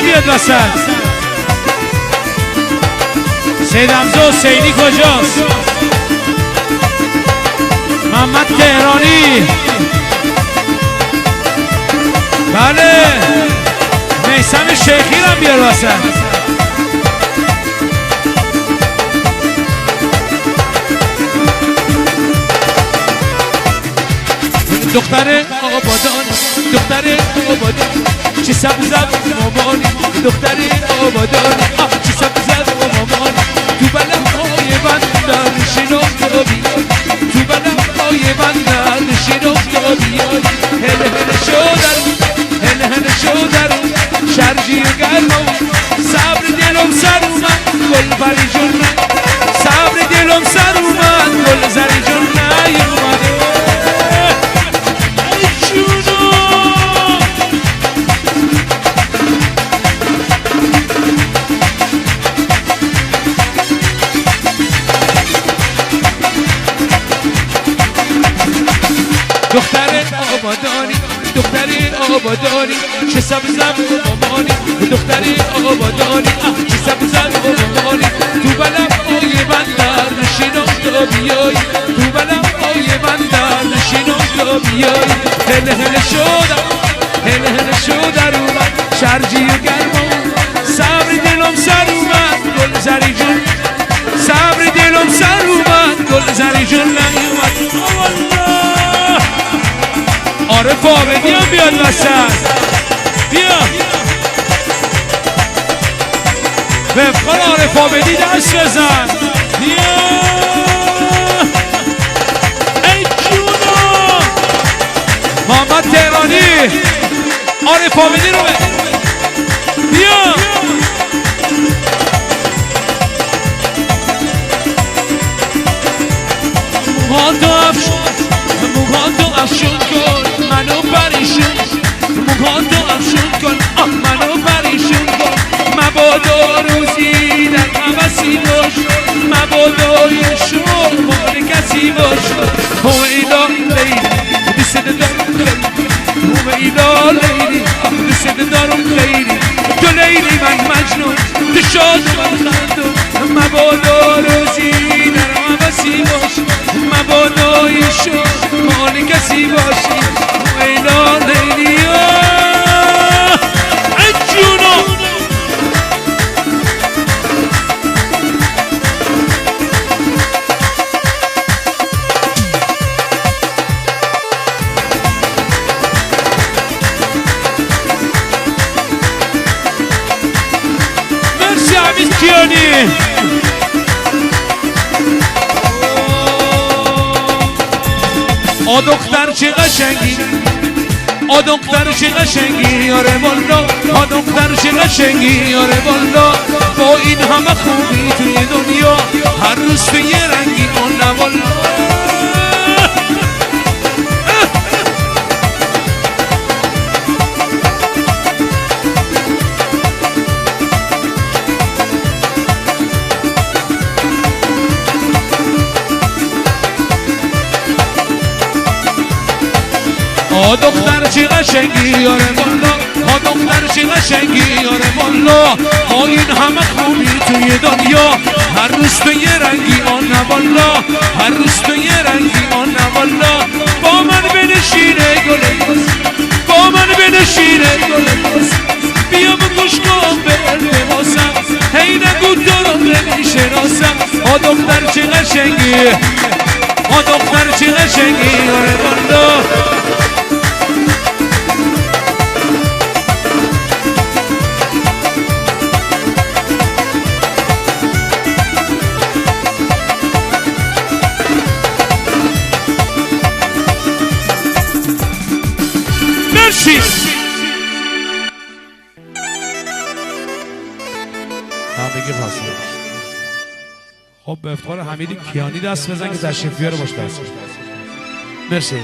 هم بیاد وسط. سید حمزه حسینی کجاست؟ محمد تهرانی. بله میثم شیخی هم بیار وسط. دختر آبادان، دختر آبادان، چه سبزم مامانی، دختر آبادان، چه سبزم مامانی، تو بلمهای بندر شناخت بیای، تو بلمهای بندر شناخت بیای، هله هله شدر، هله هله شدر، شرجی و گرم، صبر دلم سر اومد، گل پری جون صبر دلم سر اومد، گل زری جون نیومد. دختر آبادانی، دختر آبادانی، چه سبزم مامانی، دختر آبادانی، چه سبزم مامانی، تو بلمهای بندر شناخت بیای، تو بلمهای بندر شناخت بیای، هله هله شدم، هله هله شدر اومد، شرجی و گرم، صبر دلم سر اومد، گل زری جون، صبر دلم سر اومد، گل زری جون نیومد. عارف آبدی هم بیاد وسط. بیا به افغان عارف آبدی دست بزن. بیا ای جونا محمد تهرانی عارف آبدی رو بیا موهاتو افشون کن، منو پریشون، موهاتو افشون کن، منو پریشون کن، مبادا روزی در حوثی باش، مبادا یه شور مال کسی باش. هویدا لیلی دوست دارم خیلی، هویدا لیلی دوست دارم خیلی، تو لیلی من مجنون، تو شاد من خندون، مبادا روزی در حوثی باش، مبادا یه شور مال کسی باشی. ویلا لیلی جونو مرسی حمید کیانی. آ دختر چه قشنگی، آ دختر چه قشنگی یاره والا، آ دختر چه قشنگی یاره والا، با این همه خوبی توی دنیا هر روز تو یه رنگی آن والا. آ دختر چه قشنگی یاره والا، آ دختر چه قشنگی یاره والا، با این همه خوبی توی دنیا هر روز تو یه رنگی آن والا، هر روز تو یه رنگی آن والا. با من بنشینه گل گل، با من بنشینه گل گل، بیا بگوش کن به التماسم، هی نگو تو رو نمیشناسم. آ دختر چه قشنگی، آ دختر چه قشنگی یاره والا. خب به افتخار حمید کیانی دست بزن که تشریف بیاره باش دست. مرسی.